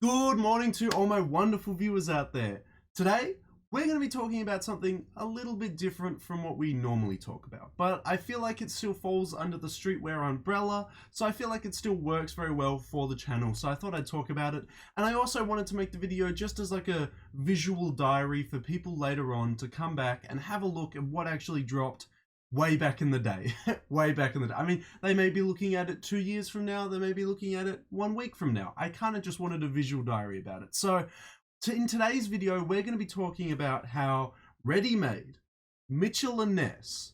Good morning to all my wonderful viewers out there. Today, we're going to be talking about something a little bit different from what we normally talk about, but I feel like it still falls under the streetwear umbrella, so I feel like it still works very well for the channel, so I thought I'd talk about it. And I also wanted to make the video just as like a visual diary for people later on to come back and have a look at what actually dropped way back in the day. Way back in the day. I mean, they may be looking at it 2 years from now, they may be looking at it 1 week from now. I kind of just wanted a visual diary about it. So in today's video, we're going to be talking about how Ready Made, Mitchell and Ness,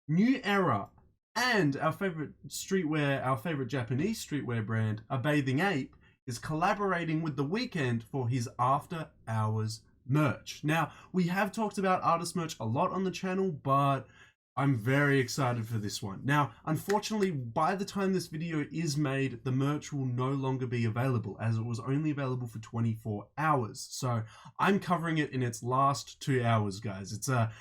New Era, and our favorite streetwear, our favorite Japanese streetwear brand, A Bathing Ape, is collaborating with The Weeknd for his After Hours merch. Now, we have talked about artist merch a lot on the channel, but I'm very excited for this one. Now, unfortunately, by the time this video is made, the merch will no longer be available, as it was only available for 24 hours. So I'm covering it in its last 2 hours, guys. It's I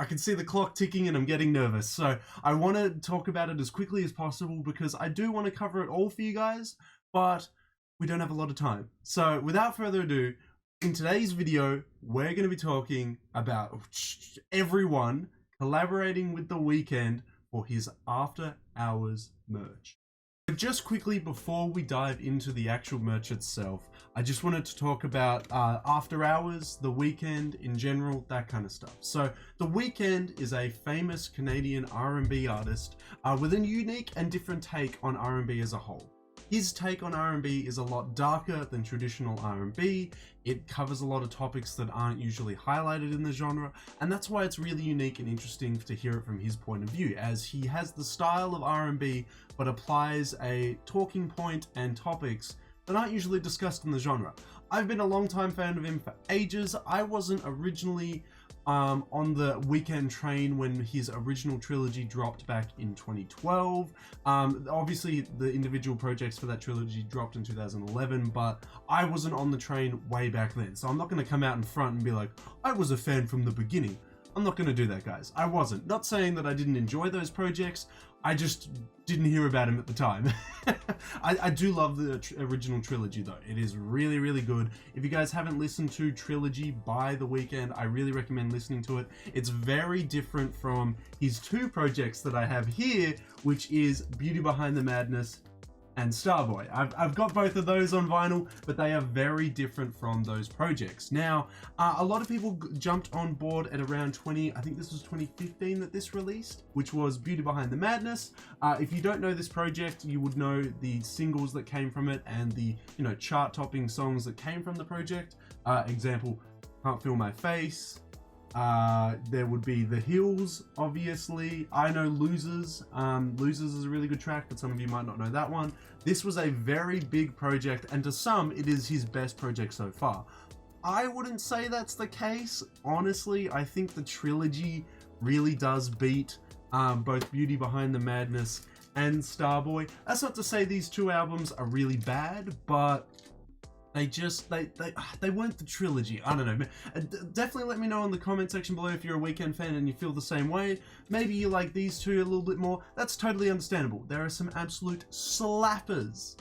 can see the clock ticking and I'm getting nervous. So I want to talk about it as quickly as possible because I do want to cover it all for you guys, but we don't have a lot of time. So without further ado, in today's video, we're going to be talking about everyone collaborating with The Weeknd for his After Hours merch. But just quickly before we dive into the actual merch itself, I just wanted to talk about After Hours, The Weeknd in general, that kind of stuff. So The Weeknd is a famous Canadian R&B artist with a unique and different take on R&B as a whole. His take on R&B is a lot darker than traditional R&B. It covers a lot of topics that aren't usually highlighted in the genre, and that's why it's really unique and interesting to hear it from his point of view, as he has the style of R&B but applies a talking point and topics that aren't usually discussed in the genre. I've been a long-time fan of him for ages. I wasn't originally on the Weeknd train when his original trilogy dropped back in 2012. Obviously the individual projects for that trilogy dropped in 2011, but I wasn't on the train way back then. So I'm not going to come out in front and be like, I was a fan from the beginning. I'm not going to do that, guys. I wasn't. Not saying that I didn't enjoy those projects. I just didn't hear about him at the time. I do love the original trilogy though. It is really, really good. If you guys haven't listened to Trilogy by The Weeknd, I really recommend listening to it. It's very different from his 2 projects that I have here, which is Beauty Behind the Madness and Starboy. I've got both of those on vinyl, but they are very different from those projects. Now, a lot of people jumped on board at around I think this was 2015 that this released, which was Beauty Behind the Madness. If you don't know this project, you would know the singles that came from it and the chart-topping songs that came from the project. Example, Can't Feel My Face. There would be The Hills, obviously. I Know Losers. Losers is a really good track, but some of you might not know that one. This was a very big project, and to some, it is his best project so far. I wouldn't say that's the case. Honestly, I think the trilogy really does beat both Beauty Behind the Madness and Starboy. That's not to say these 2 albums are really bad, but they weren't the trilogy. I don't know. Definitely let me know in the comment section below if you're a Weeknd fan and you feel the same way. Maybe you like these 2 a little bit more. That's totally understandable. There are some absolute slappers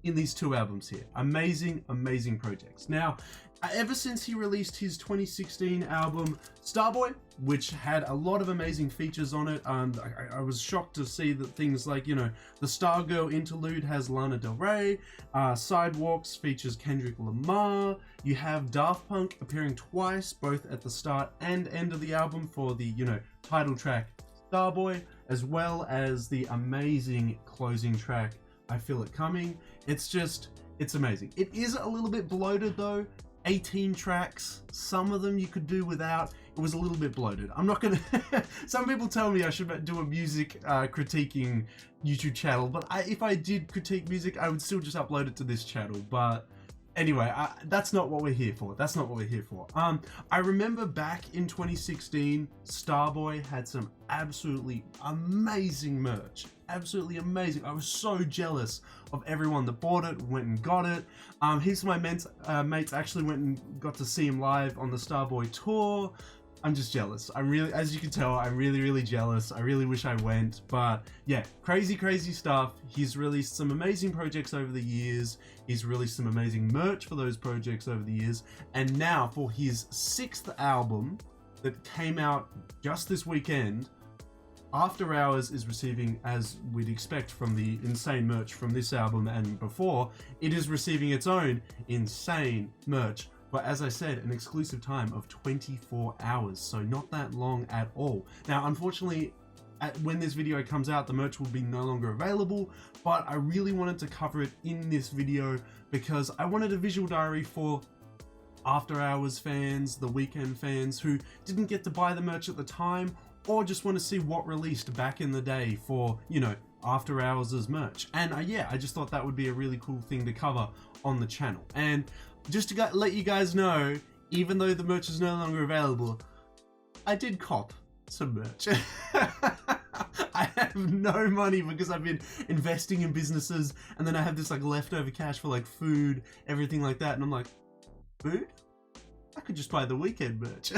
in these 2 albums here. Amazing, amazing projects. Now, ever since he released his 2016 album Starboy, which had a lot of amazing features on it, I was shocked to see that things like, the Stargirl interlude has Lana Del Rey, Sidewalks features Kendrick Lamar, you have Daft Punk appearing twice, both at the start and end of the album for the, title track Starboy, as well as the amazing closing track I Feel It Coming. It's amazing. It is a little bit bloated though. 18 tracks, some of them you could do without. It was a little bit bloated. I'm not gonna some people tell me I should do a music critiquing YouTube channel, but if I did critique music, I would still just upload it to this channel. But anyway, that's not what we're here for. That's not what we're here for. I remember back in 2016, Starboy had some absolutely amazing merch. Absolutely amazing. I was so jealous of everyone that bought it, went and got it. Heaps of my mates actually went and got to see him live on the Starboy tour. I'm just jealous. I'm really, as you can tell, I'm really jealous. I really wish I went, but yeah, crazy stuff. He's released some amazing projects over the years. He's released some amazing merch for those projects over the years. And now for his 6th album that came out just this weekend, After Hours is receiving, as we'd expect from the insane merch from this album and before, it is receiving its own insane merch. But as I said, an exclusive time of 24 hours, so not that long at all. Now, unfortunately, when this video comes out, the merch will be no longer available, but I really wanted to cover it in this video because I wanted a visual diary for After Hours fans, the Weeknd fans who didn't get to buy the merch at the time, or just want to see what released back in the day for, you know, After Hours' merch. And yeah, I just thought that would be a really cool thing to cover on the channel. And just to let you guys know, even though the merch is no longer available, I did cop some merch. I have no money because I've been investing in businesses, and then I have this like leftover cash for like food, everything like that, and I'm like, food? I could just buy the Weeknd merch.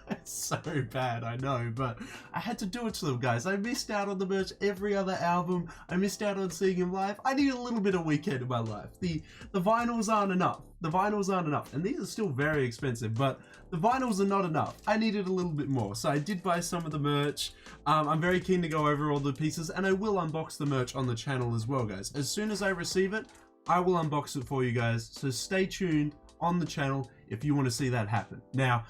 It's so bad, I know, but I had to do it to them, guys. I missed out on the merch every other album. I missed out on seeing him live. I need a little bit of Weeknd in my life. The vinyls aren't enough. The vinyls aren't enough. And these are still very expensive, but the vinyls are not enough. I needed a little bit more. So I did buy some of the merch. I'm very keen to go over all the pieces, and I will unbox the merch on the channel as well, guys. As soon as I receive it, I will unbox it for you guys. So stay tuned on the channel if you want to see that happen. Now,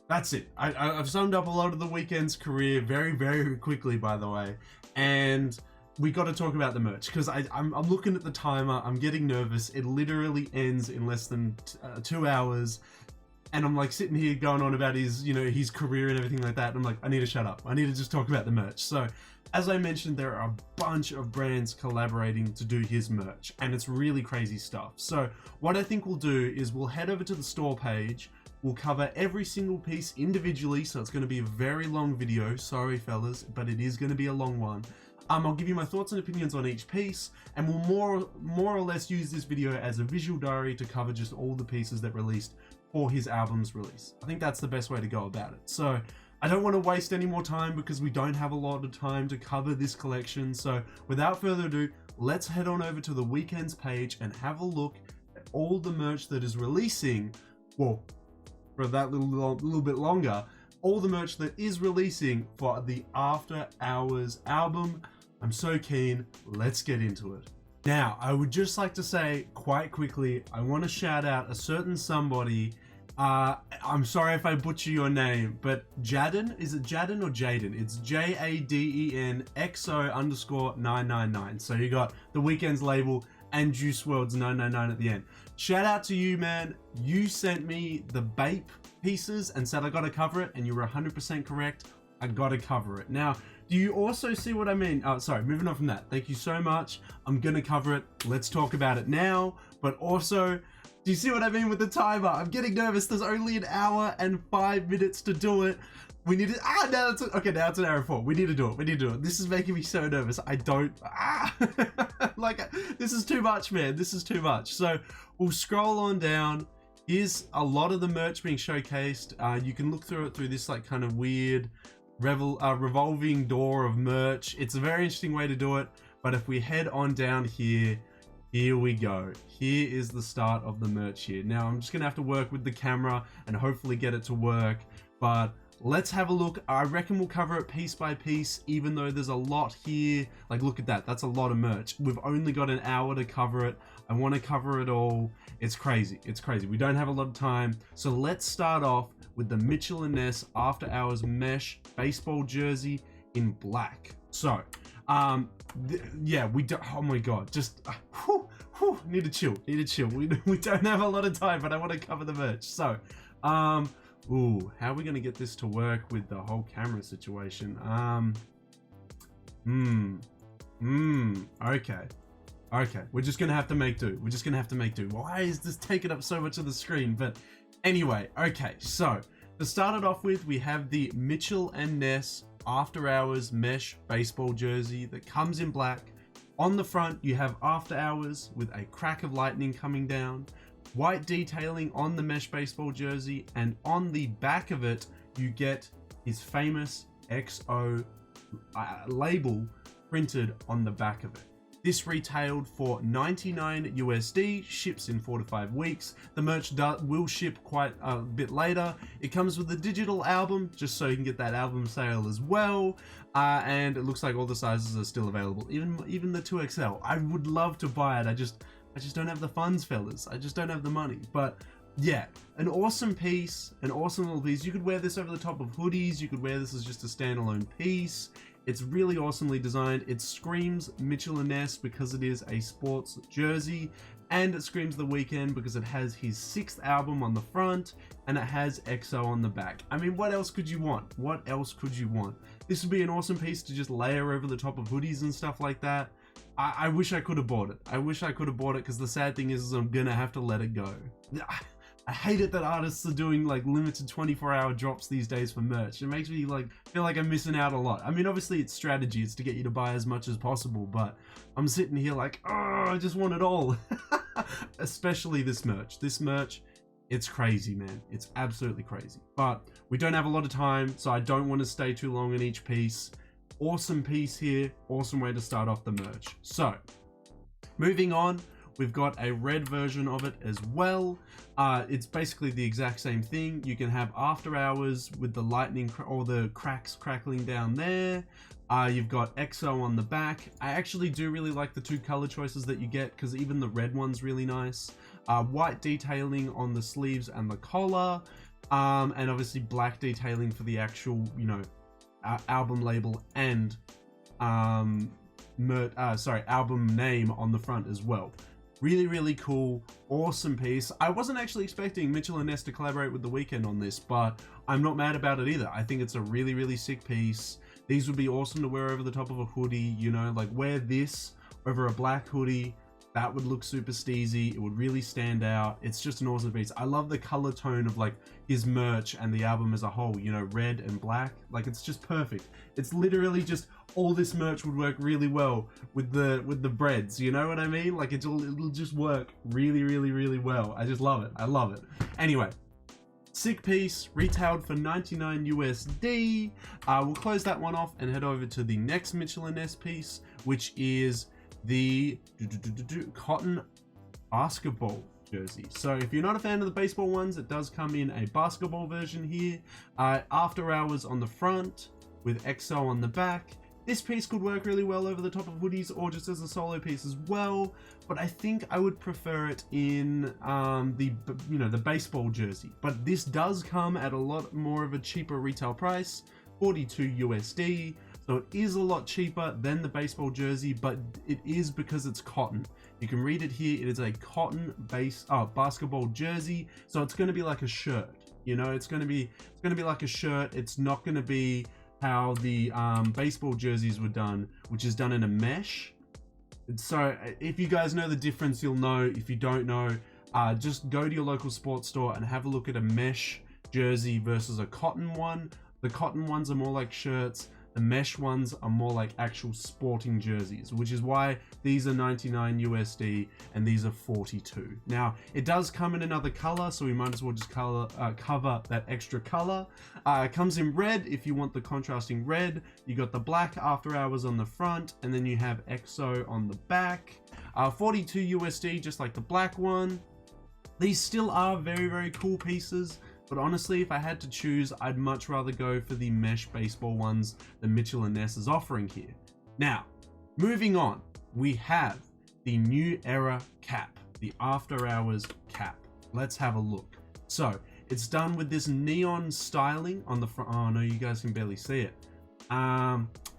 that's it. I've summed up a lot of the Weeknd's career very quickly, by the way, and we got to talk about the merch because I'm looking at the timer. I'm getting nervous. It literally ends in less than 2 hours, and I'm like sitting here going on about his, you know, his career and everything like that. And I'm like, I need to shut up. I need to just talk about the merch. So, as I mentioned, there are a bunch of brands collaborating to do his merch, and it's really crazy stuff. So what I think we'll do is we'll head over to the store page. We'll cover every single piece individually, so it's going to be a very long video. Sorry, fellas, but it is going to be a long one. I'll give you my thoughts and opinions on each piece, and we'll more or less use this video as a visual diary to cover just all the pieces that released for his album's release. I think that's the best way to go about it. So I don't want to waste any more time because we don't have a lot of time to cover this collection. So without further ado, let's head on over to the Weeknd's page and have a look at all the merch that is releasing, well, for that little bit longer, all the merch that is releasing for the After Hours album. I'm so keen. Let's get into it. Now, I would just like to say quite quickly, I want to shout out a certain somebody. I'm sorry if I butcher your name, but Jaden, is it Jaden or Jaden? It's JADENXO_999. So you got the Weeknd's label and Juice WRLD's 999 at the end. Shout out to you, man. You sent me the Bape pieces and said I gotta cover it, and you were 100% correct. I gotta cover it. Now, do you also see what I mean? Oh, sorry, moving on from that. Thank you so much. I'm gonna cover it. Let's talk about it now. But also, do you see what I mean with the timer? I'm getting nervous. There's only 1 hour and 5 minutes to do it. We need to, now it's, okay, now it's 1 hour and 4. We need to do it. We need to do it. This is making me so nervous. I don't, like, this is too much, man. This is too much. So we'll scroll on down. Here's a lot of the merch being showcased. You can look through it through this like kind of weird revolving door of merch. It's a very interesting way to do it. But if we head on down here, here we go. Here is the start of the merch here. Now I'm just gonna have to work with the camera and hopefully get it to work, but let's have a look. I reckon we'll cover it piece by piece, even though there's a lot here. Like, look at that. That's a lot of merch. We've only got 1 hour to cover it. I want to cover it all. It's crazy. It's crazy. We don't have a lot of time. So let's start off with the Mitchell & Ness After Hours mesh baseball jersey in black. So, yeah, we don't, oh my God, just, need to chill. We don't have a lot of time, but I want to cover the merch. So, ooh, how are we going to get this to work with the whole camera situation? Okay, we're just going to have to make do. Why is this taking up so much of the screen? But anyway, okay, so to start it off with, we have the Mitchell & Ness After Hours mesh baseball jersey that comes in black. On the front, you have After Hours with a crack of lightning coming down, white detailing on the mesh baseball jersey, and on the back of it, you get his famous XO label printed on the back of it. This retailed for 99 USD, ships in 4 to 5 weeks. The merch will ship quite a bit later. It comes with a digital album, just so you can get that album sale as well. And it looks like all the sizes are still available, even the 2XL. I would love to buy it. I just don't have the funds, fellas. I just don't have the money. But yeah, an awesome piece, an awesome little piece. You could wear this over the top of hoodies. You could wear this as just a standalone piece. It's really awesomely designed. It screams Mitchell & Ness because it is a sports jersey, and it screams The Weeknd because it has his 6th album on the front and it has XO on the back. I mean, what else could you want? What else could you want? This would be an awesome piece to just layer over the top of hoodies and stuff like that. I wish I could have bought it. I wish I could have bought it, because the sad thing is I'm gonna have to let it go. I hate it that artists are doing like limited 24-hour drops these days for merch. It makes me like feel like I'm missing out a lot. I mean, obviously it's strategy, it's to get you to buy as much as possible, but I'm sitting here like, oh, I just want it all. Especially this merch. This merch, it's crazy, man. It's absolutely crazy. But we don't have a lot of time, so I don't want to stay too long in each piece. Awesome piece here. Awesome way to start off the merch. So, moving on. We've got a red version of it as well. It's basically the exact same thing. You can have after hours with the lightning or the cracks crackling down there. You've got XO on the back. I actually do really like the 2 color choices that you get, because even the red one's really nice. White detailing on the sleeves and the collar, and obviously black detailing for the actual, you know, album label and album name on the front as well. Really, really cool, awesome piece. I wasn't actually expecting Mitchell & Ness to collaborate with The Weeknd on this, but I'm not mad about it either. I think it's a really, really sick piece. These would be awesome to wear over the top of a hoodie, you know, like wear this over a black hoodie. That would look super steezy. It would really stand out. It's just an awesome piece. I love the color tone of like his merch and the album as a whole, you know, red and black. Like, it's just perfect. It's literally just all this merch would work really well with the breads, you know what I mean? Like, it'll just work really, really, really well. I just love it. I love it. Anyway, sick piece, retailed for 99 USD. We'll close that one off and head over to the next Mitchell & Ness piece, which is the cotton basketball jersey. So if you're not a fan of the baseball ones, it does come in a basketball version here. After hours on the front with XO on the back. This piece could work really well over the top of hoodies or just as a solo piece as well, but I think I would prefer it in the baseball jersey. But this does come at a lot more of a cheaper retail price, 42 USD. So it is a lot cheaper than the baseball jersey, but it is because it's cotton. You can read it here. It is a cotton basketball jersey. So it's going to be like a shirt. You know, it's going to be like a shirt. It's not going to be how the baseball jerseys were done, which is done in a mesh. So if you guys know the difference, you'll know. If you don't know, just go to your local sports store and have a look at a mesh jersey versus a cotton one. The cotton ones are more like shirts. The mesh ones are more like actual sporting jerseys, which is why these are 99 USD and these are 42. Now, it does come in another color, so we might as well just cover that extra color. It comes in red if you want the contrasting red. You got the black after hours on the front, and then you have XO on the back. 42 USD, just like the black one. These still are very, very cool pieces. But honestly, if I had to choose, I'd much rather go for the mesh baseball ones that Mitchell & Ness is offering here. Now, moving on, we have the new era cap, the after hours cap. Let's have a look. So, it's done with this neon styling on the front. Oh no, you guys can barely see it.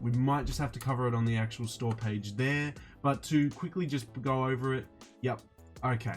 We might just have to cover it on the actual store page there. But to quickly just go over it, yep, okay,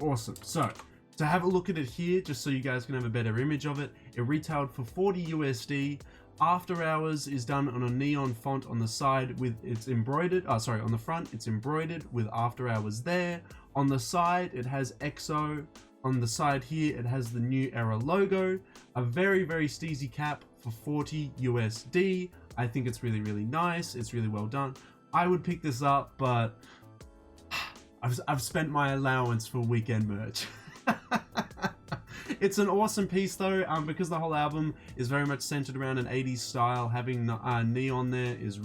awesome. So, to have a look at it here, just so you guys can have a better image of it, it retailed for 40 USD. After hours is done on a neon font on the side with it's embroidered. On the front, it's embroidered with after hours there. On the side, it has XO. On the side here, it has the new era logo. A very, very steezy cap for 40 USD. I think it's really, really nice. It's really well done. I would pick this up, but I've spent my allowance for Weeknd merch. It's an awesome piece though, because the whole album is very much centered around an 80s style. Having neon there is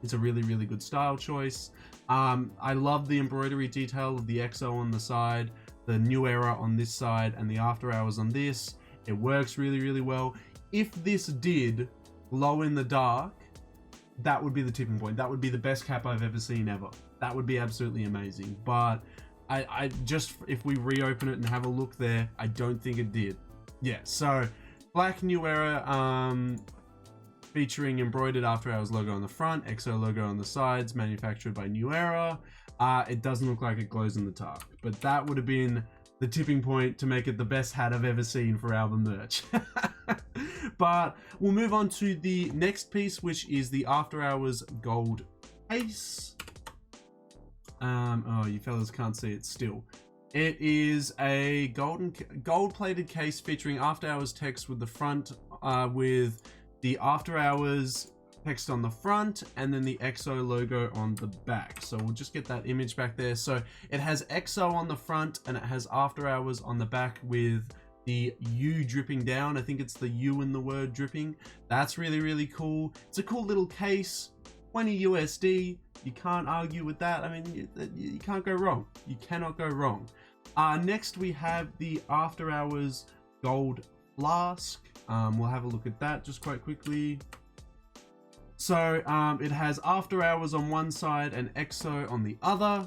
it's a really, really good style choice. I love the embroidery detail of the EXO on the side, the New Era on this side, and the After Hours on this. It works really, really well. If this did glow in the dark, that would be the tipping point. That would be the best cap I've ever seen ever. That would be absolutely amazing. But I just, if we reopen it and have a look there, I don't think it did. Yeah, so black New Era, featuring embroidered After Hours logo on the front, EXO logo on the sides, manufactured by New Era. It doesn't look like it glows in the dark, but that would have been the tipping point to make it the best hat I've ever seen for album merch. But we'll move on to the next piece, which is the After Hours gold case. Oh, you fellas can't see it still. It is a gold-plated case featuring After Hours text with the front, with the After Hours text on the front, and then the EXO logo on the back. So we'll just get that image back there. So it has EXO on the front and it has After Hours on the back with the U dripping down. I think it's the U in the word dripping. That's really, really cool. It's a cool little case. 20 USD. You can't argue with that. I mean, you can't go wrong. You cannot go wrong. Next we have the After Hours gold flask. We'll have a look at that just quite quickly. So it has After Hours on one side and EXO on the other.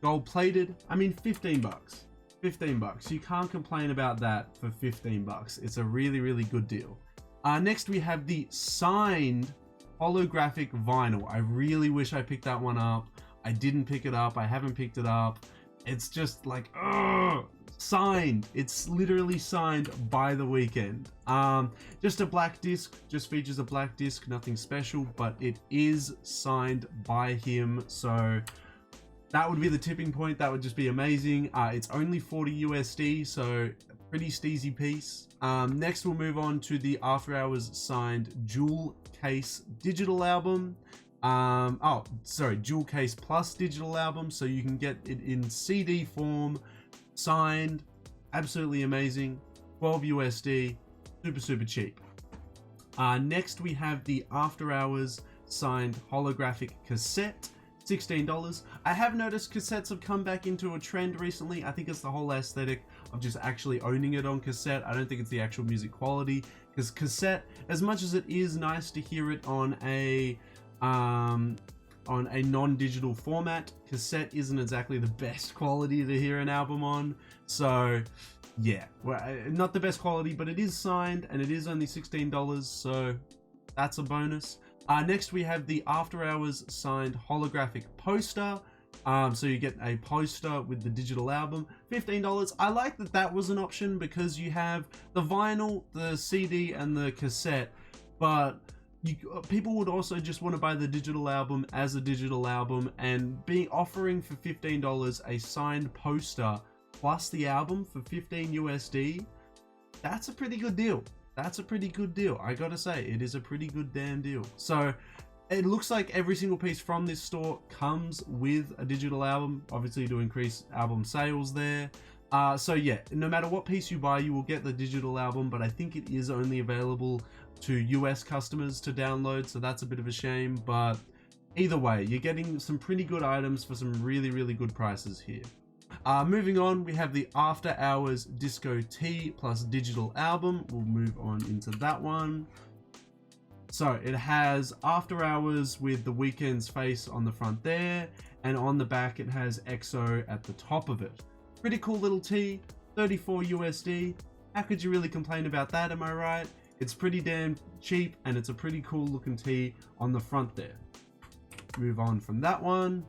Gold plated. I mean, 15 bucks. 15 bucks. You can't complain about that for 15 bucks. It's a really, really good deal. Next we have the signed holographic vinyl. I really wish I picked that one up. I didn't pick it up. I haven't picked it up. It's just like, ugh, signed. It's literally signed by The Weeknd. Just a black disc, just features a black disc, nothing special, but it is signed by him. So that would be the tipping point. That would just be amazing. It's only 40 USD, so pretty steezy piece. Next we'll move on to the After Hours signed jewel case digital album. Jewel case plus digital album, so you can get it in CD form, signed. Absolutely amazing. 12 USD, super cheap. Next we have the After Hours signed holographic cassette, $16. I have noticed cassettes have come back into a trend recently. I think it's the whole aesthetic of just actually owning it on cassette. I don't think it's the actual music quality, because cassette, as much as it is nice to hear it on a non-digital format, cassette isn't exactly the best quality to hear an album on. So yeah, well, not the best quality, but it is signed and it is only $16, so that's a bonus. Next we have the After Hours signed holographic poster. So you get a poster with the digital album, $15. I like that that was an option, because you have the vinyl, the CD, and the cassette, but people would also just want to buy the digital album as a digital album, and offering for $15 a signed poster plus the album for 15 USD. That's a pretty good deal. That's a pretty good deal. I gotta say, it is a pretty good damn deal. So it looks like every single piece from this store comes with a digital album, obviously to increase album sales there. So yeah, no matter what piece you buy, you will get the digital album, but I think it is only available to US customers to download, so that's a bit of a shame. But either way, you're getting some pretty good items for some really, really good prices here. Moving on, we have the After Hours Disco Tee plus digital album. We'll move on into that one. So it has After Hours with The Weeknd's face on the front there, and on the back it has EXO at the top of it. Pretty cool little tee, 34 USD. How could you really complain about that, am I right? It's pretty damn cheap, and it's a pretty cool looking tee on the front there. Move on from that one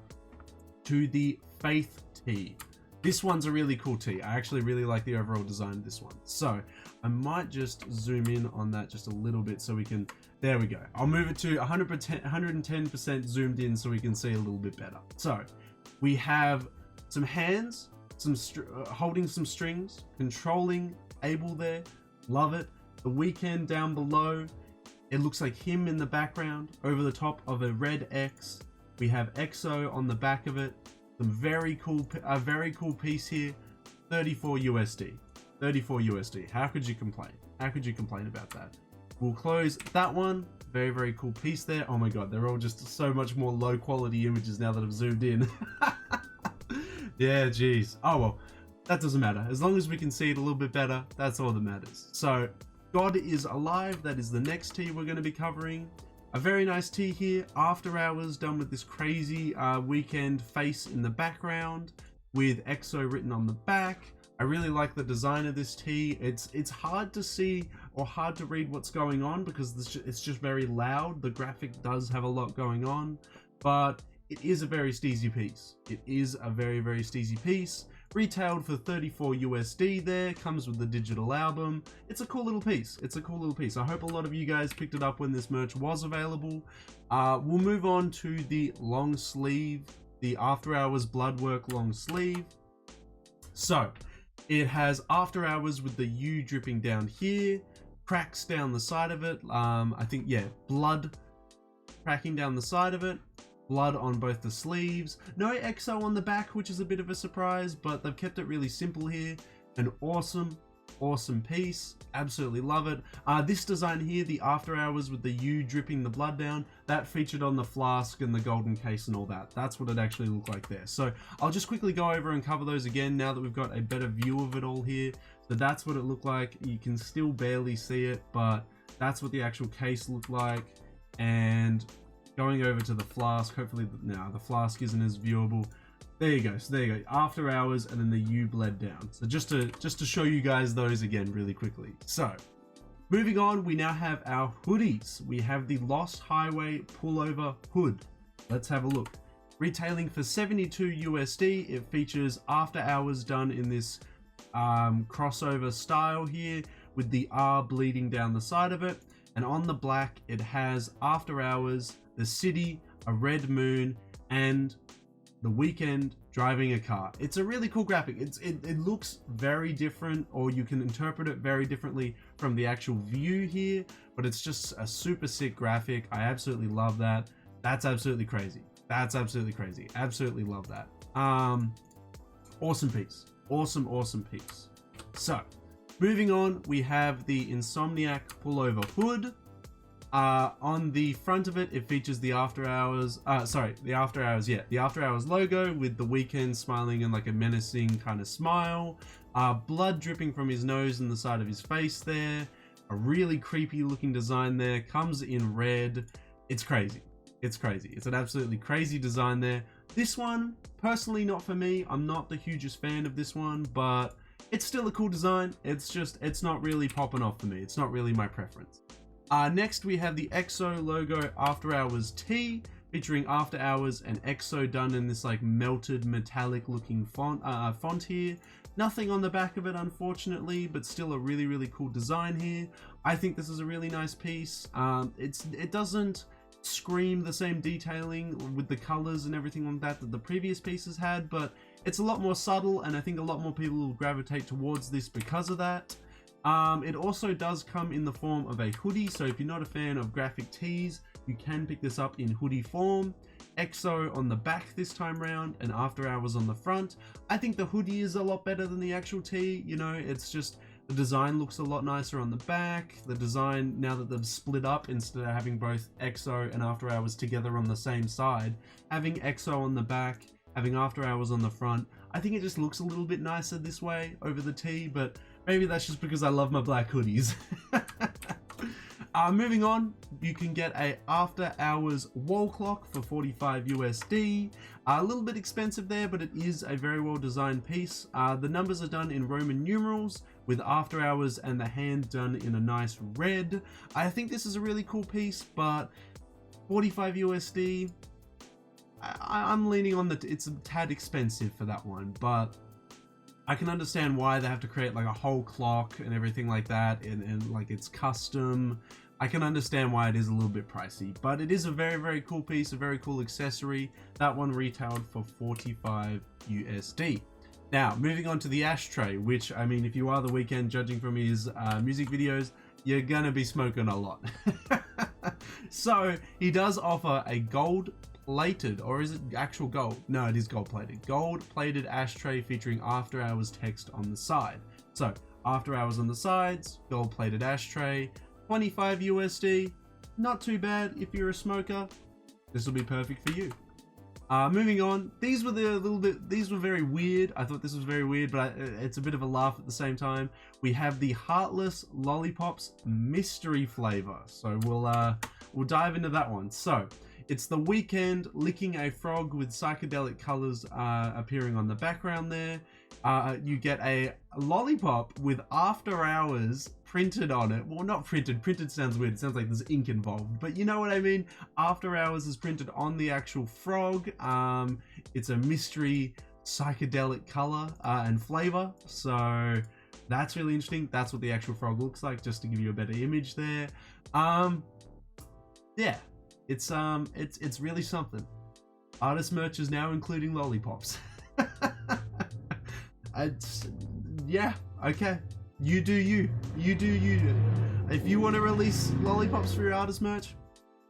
to the Faith tee. This one's a really cool tee. I actually really like the overall design of this one. So I might just zoom in on that just a little bit so we can, there we go. I'll move it to 110% zoomed in so we can see a little bit better. So we have some hands, holding some strings, controlling Abel there. Love it. The Weeknd down below. It looks like him in the background over the top of a red X. We have EXO on the back of it. A very cool piece here, 34 USD. 34 USD. How could you complain? How could you complain about that? We'll close that one. Very, very cool piece there. Oh my god, they're all just so much more low quality images now that I've zoomed in. Yeah, geez. Oh well, that doesn't matter. As long as we can see it a little bit better, that's all that matters. So, God is Alive, that is the next tee we're going to be covering. A very nice tee here, After Hours, done with this crazy Weeknd face in the background, with EXO written on the back. I really like the design of this tee. It's hard to see or hard to read what's going on because it's just very loud. The graphic does have a lot going on, but it is a very steezy piece. It is a very, very steezy piece. Retailed for 34 USD there, comes with the digital album. It's a cool little piece. It's a cool little piece. I hope a lot of you guys picked it up when this merch was available. We'll move on to the long sleeve, the After Hours Bloodwork long sleeve. So, it has After Hours with the U dripping down here, cracks down the side of it. I think, yeah, blood cracking down the side of it. Blood on both the sleeves. No EXO on the back, which is a bit of a surprise, but they've kept it really simple here. An awesome piece. Absolutely love it. This design here, the After Hours with the U dripping the blood down, that featured on the flask and the golden case and all that. That's what it actually looked like there. So I'll just quickly go over and cover those again now that we've got a better view of it all here. So that's what it looked like. You can still barely see it, but that's what the actual case looked like. And going over to the flask, hopefully, no, the flask isn't as viewable. There you go. So there you go. After Hours, and then the U bled down. So just to show you guys those again really quickly. So moving on, we now have our hoodies. We have the Lost Highway pullover hood. Let's have a look. Retailing for 72 USD. It features After Hours done in this crossover style here with the R bleeding down the side of it. And on the black, it has After Hours, the city, a red moon, and the Weeknd driving a car. It's a really cool graphic. It looks very different, or you can interpret it very differently from the actual view here, but it's just a super sick graphic. I absolutely love that. That's absolutely crazy. That's absolutely crazy. Absolutely love that. Awesome piece. Awesome piece. So, moving on, we have the Insomniac pullover hood. On the front of it, it features the After Hours, the After Hours logo with the Weeknd smiling in like a menacing kind of smile. Blood dripping from his nose and the side of his face there. A really creepy looking design there. Comes in red. It's crazy. It's crazy. It's an absolutely crazy design there. This one, personally not for me. I'm not the hugest fan of this one, but it's still a cool design. It's not really popping off for me. It's not really my preference. Next, we have the EXO logo After Hours tee, featuring After Hours and EXO done in this like melted metallic looking font here. Nothing on the back of it, unfortunately, but still a really, really cool design here. I think this is a really nice piece. It doesn't scream the same detailing with the colors and everything like that the previous pieces had, but it's a lot more subtle, and I think a lot more people will gravitate towards this because of that. It also does come in the form of a hoodie, so if you're not a fan of graphic tees, you can pick this up in hoodie form. EXO on the back this time round, and After Hours on the front. I think the hoodie is a lot better than the actual tee. You know, it's just the design looks a lot nicer on the back. The design, now that they've split up instead of having both EXO and After Hours together on the same side, having EXO on the back, having After Hours on the front, I think it just looks a little bit nicer this way over the tee, but maybe that's just because I love my black hoodies. Moving on, you can get a After Hours wall clock for 45 USD. A little bit expensive there, but it is a very well designed piece. The numbers are done in Roman numerals with After Hours and the hand done in a nice red. I think this is a really cool piece, but 45 USD, I'm leaning on it's a tad expensive for that one, but I can understand why they have to create like a whole clock and everything like that, and like it's custom. I can understand why it is a little bit pricey, but it is a very, very cool piece, a very cool accessory. That one retailed for 45 USD. Now, moving on to the ashtray, which, I mean, if you are the Weeknd judging from his music videos, you're gonna be smoking a lot. So, he does offer a gold-plated, or is it actual gold? No, it is gold-plated. Gold-plated ashtray featuring After Hours text on the side. So, After Hours on the sides, gold plated ashtray, 25 USD. Not too bad if you're a smoker. This will be perfect for you. Moving on, these were very weird. I thought this was very weird, but it's a bit of a laugh at the same time. We have the Heartless Lollipops mystery flavor. So we'll dive into that one. So it's the Weeknd licking a frog with psychedelic colors appearing on the background there. You get a lollipop with After Hours printed on it. Well, not printed. Printed sounds weird. It sounds like there's ink involved, but you know what I mean. After Hours is printed on the actual frog. It's a mystery psychedelic color and flavor. So that's really interesting. That's what the actual frog looks like, just to give you a better image there. Yeah, it's really something. Artist merch is now including lollipops. Yeah, okay. You do you. You do you. If you want to release lollipops for your artist merch,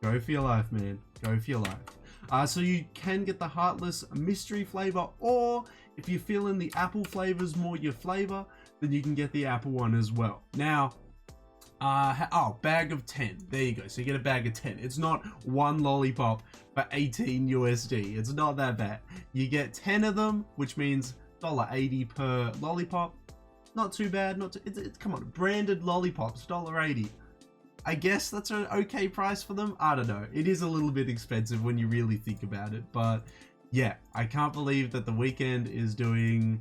go for your life, man. Go for your life. So you can get the Heartless mystery flavor, or if you're feeling the apple flavors more your flavor, then you can get the apple one as well. Now, bag of 10. There you go. So you get a bag of 10. It's not one lollipop for 18 USD. It's not that bad. You get 10 of them, which means $1.80 per lollipop. Not too bad. Come on, branded lollipops, $1.80. I guess that's an okay price for them. I don't know. It is a little bit expensive when you really think about it, but yeah, I can't believe that the Weeknd is doing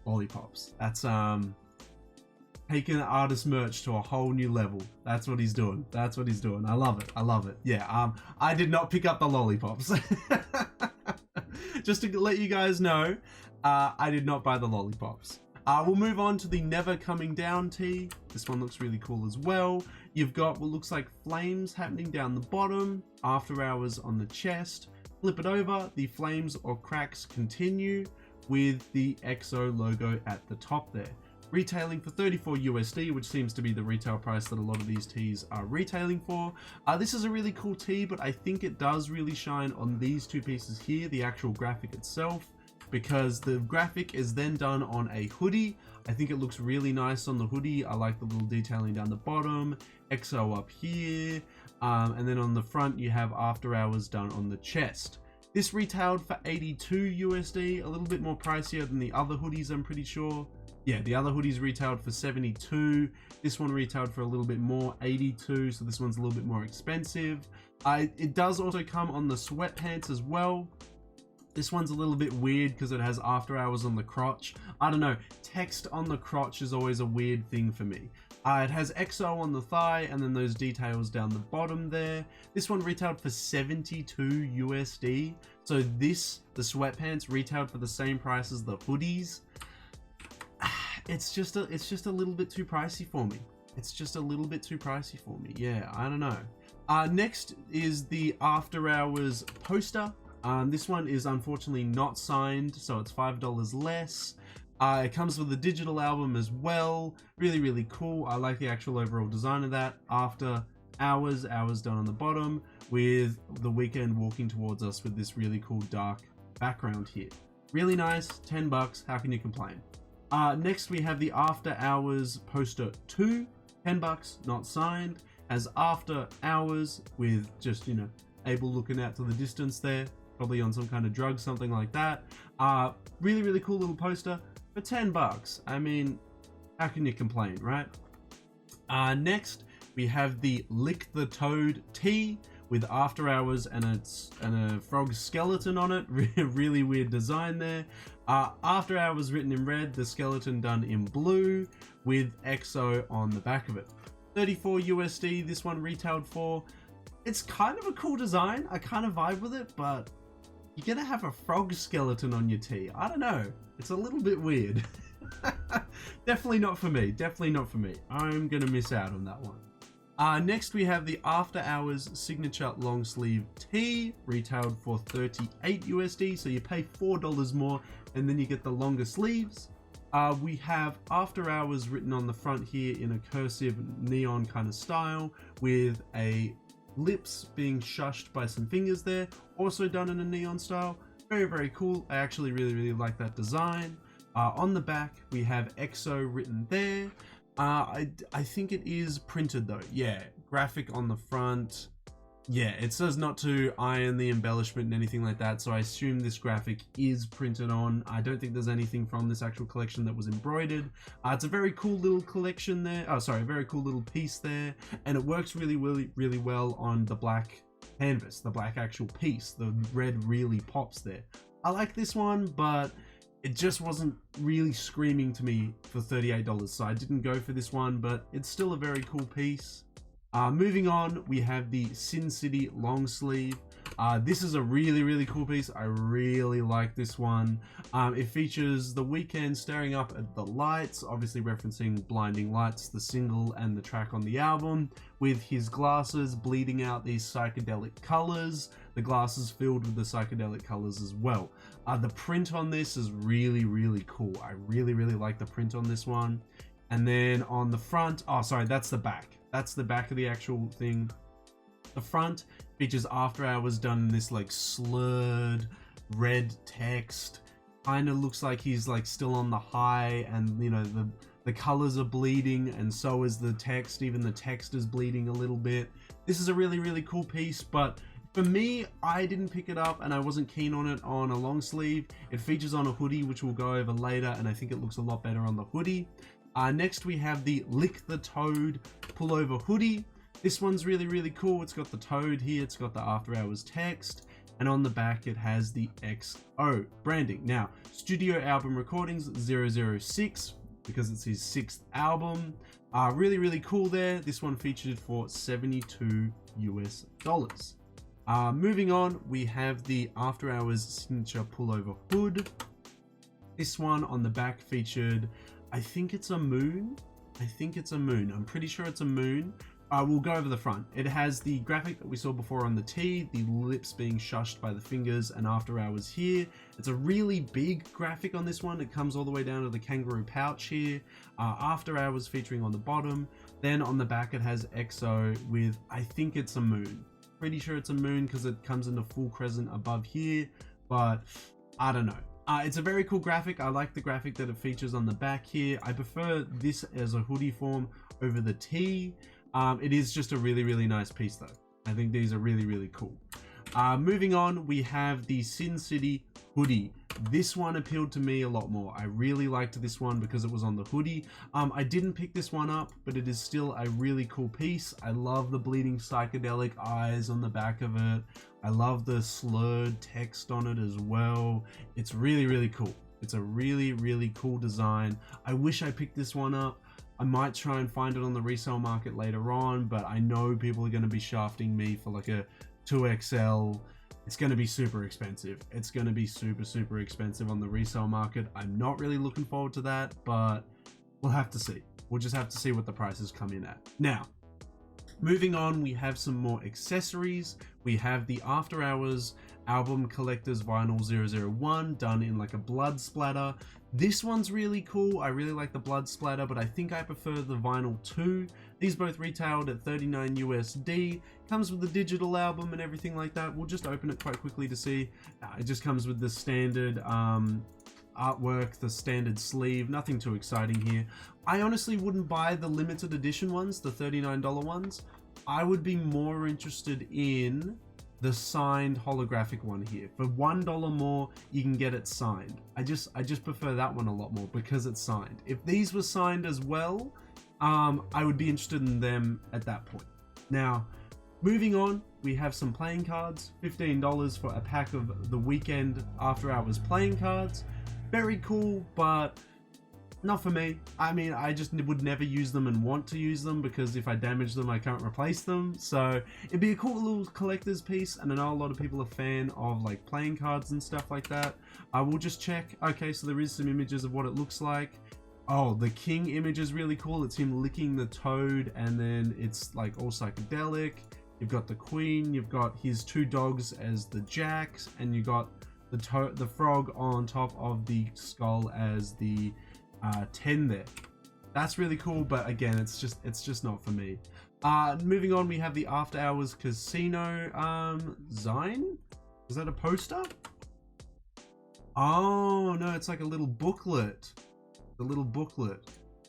lollipops. That's taking artist merch to a whole new level. That's what he's doing. That's what he's doing. I love it. I love it. Yeah. I did not pick up the lollipops. Just to let you guys know, I did not buy the lollipops. We'll move on to the Never Coming Down tee. This one looks really cool as well. You've got what looks like flames happening down the bottom, After Hours on the chest. Flip it over, the flames or cracks continue with the EXO logo at the top there. Retailing for 34 USD, which seems to be the retail price that a lot of these tees are retailing for. This is a really cool tee, but I think it does really shine on these two pieces here, the actual graphic itself, because the graphic is then done on a hoodie. I think it looks really nice on the hoodie. I like the little detailing down the bottom, EXO up here, and then on the front you have After Hours done on the chest. This retailed for 82 USD, a little bit more pricier than the other hoodies, I'm pretty sure. Yeah, the other hoodies retailed for 72. This one retailed for a little bit more, 82, so this one's a little bit more expensive. It does also come on the sweatpants as well. This one's a little bit weird because it has After Hours on the crotch. I don't know, text on the crotch is always a weird thing for me. It has EXO on the thigh and then those details down the bottom there. This one retailed for 72 USD. So the sweatpants retailed for the same price as the hoodies. It's just a little bit too pricey for me. It's just a little bit too pricey for me. Yeah, I don't know. Next is the After Hours poster. This one is unfortunately not signed, so it's $5 less. It comes with a digital album as well. Really, really cool. I like the actual overall design of that. After Hours done on the bottom, with the Weeknd walking towards us with this really cool dark background here. Really nice, $10. How can you complain? Next we have the After Hours poster 2, $10, not signed. Has After Hours with just, Abel looking out to the distance there, probably on some kind of drug, something like that. Really, really cool little poster for $10. I mean, how can you complain, right? Next, we have the Lick the Toad tee with After Hours and a frog skeleton on it. Really weird design there. After Hours written in red, the skeleton done in blue with EXO on the back of it. 34 USD, this one retailed for. It's kind of a cool design. I kind of vibe with it, but you're gonna have a frog skeleton on your tee. I don't know. It's a little bit weird. Definitely not for me. Definitely not for me. I'm gonna miss out on that one. Next we have the After Hours signature long sleeve tee, retailed for 38 USD, so you pay $4 more and then you get the longer sleeves. We have After Hours written on the front here in a cursive neon kind of style with a lips being shushed by some fingers there, also done in a neon style. Very, very cool. I actually really, really like that design. On the back, we have EXO written there. I think it is printed though. Yeah, graphic on the front. Yeah, it says not to iron the embellishment and anything like that, so I assume this graphic is printed on. I don't think there's anything from this actual collection that was embroidered. It's a very cool little collection there. Oh, sorry, a very cool little piece there, and it works really well on the black canvas, the black actual piece. The red really pops there. I like this one, but it just wasn't really screaming to me for $38, so I didn't go for this one, but it's still a very cool piece. Moving on, we have the Sin City long sleeve. This is a really cool piece. I really like this one. It features the Weeknd staring up at the lights, obviously referencing Blinding Lights, the single and the track on the album, with his glasses bleeding out these psychedelic colors, the glasses filled with the psychedelic colors as well. The print on this is really cool. I really like the print on this one. And then on the front, oh sorry, that's the back. That's the back of the actual thing. The front features After Hours done in this like slurred red text. Kind of looks like he's like still on the high, and you know the colors are bleeding, and so is the text. Even the text is bleeding a little bit. This is a really cool piece, but for me, I didn't pick it up and I wasn't keen on it on a long sleeve. It features on a hoodie, which we'll go over later, and I think it looks a lot better on the hoodie. Next we have the Lick the Toad pullover hoodie. This one's really cool. It's got the toad here, it's got the After Hours text, and on the back it has the XO branding. Now, studio album recordings 006, because it's his 6th album. Really cool there. This one featured for $72 US. Moving on, we have the After Hours signature pullover hood. This one on the back featured, I think it's a moon. I'm pretty sure it's a moon. We'll go over the front. It has the graphic that we saw before on the tee, the lips being shushed by the fingers, and After Hours here. It's a really big graphic on this one. It comes all the way down to the kangaroo pouch here. After Hours featuring on the bottom. Then on the back it has EXO with, I think it's a moon. Pretty sure it's a moon because it comes into full crescent above here, but I don't know. It's a very cool graphic. I like the graphic that it features on the back here. I prefer this as a hoodie form over the tee. It is just a really nice piece though. I think these are really cool. Moving on, we have the Sin City hoodie. This one appealed to me a lot more. I really liked this one because it was on the hoodie. I didn't pick this one up, but it is still a really cool piece. I love the bleeding psychedelic eyes on the back of it. I love the slurred text on it as well. It's really cool. It's a really cool design. I wish I picked this one up. I might try and find it on the resale market later on, but I know people are going to be shafting me for like a 2XL. It's going to be super expensive. It's going to be super expensive on the resale market. I'm not really looking forward to that, but we'll have to see. We'll just have to see what the prices come in at. Now, moving on, we have some more accessories. We have the After Hours album collector's vinyl 001 done in like a blood splatter. This one's really cool. I really like the blood splatter, but I think I prefer the vinyl 2. These both retailed at $39 USD. Comes with the digital album and everything like that. We'll just open it quite quickly to see. It just comes with the standard artwork, the standard sleeve. Nothing too exciting here. I honestly wouldn't buy the limited edition ones, the $39 ones. I would be more interested in the signed holographic one here. For $1 more, you can get it signed. I just prefer that one a lot more because it's signed. If these were signed as well, I would be interested in them at that point. Now, moving on, we have some playing cards. $15 for a pack of the Weeknd After Hours playing cards. Very cool, but not for me. I mean, I just would never use them and want to use them because if I damage them, I can't replace them. So it'd be a cool little collector's piece, and I know a lot of people are fan of like playing cards and stuff like that. I will just check. Okay, so there is some images of what it looks like. Oh, the king image is really cool. It's him licking the toad, and then it's like all psychedelic. You've got the queen, you've got his 2 dogs as the jacks, and you got the frog on top of the skull as the 10 there. That's really cool, but again, it's just not for me. Moving on, we have the After Hours Casino Zine. Is that a poster? Oh, no, it's like a little booklet. The little booklet.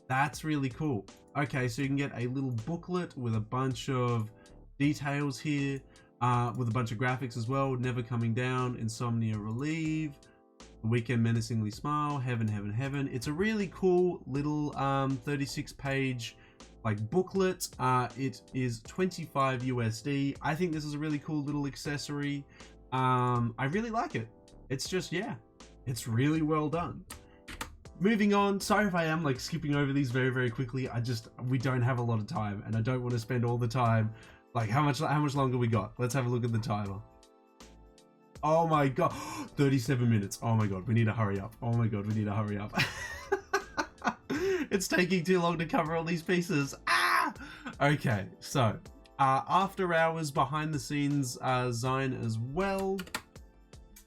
That's really cool. Okay, so you can get a little booklet with a bunch of details here, with a bunch of graphics as well. Never Coming Down, Insomnia Relieve, The Weeknd Menacingly Smile, Heaven, Heaven, Heaven. It's a really cool little 36-page like booklet. It is 25 USD. I think this is a really cool little accessory. I really like it. It's just, yeah, it's really well done. Moving on, sorry if I am like skipping over these very, very quickly. We don't have a lot of time and I don't want to spend all the time. Like how much longer we got? Let's have a look at the timer. Oh my God, 37 minutes. Oh my God, we need to hurry up. Oh my God, we need to hurry up. It's taking too long to cover all these pieces. Ah! Okay, so after hours behind the scenes Zine as well.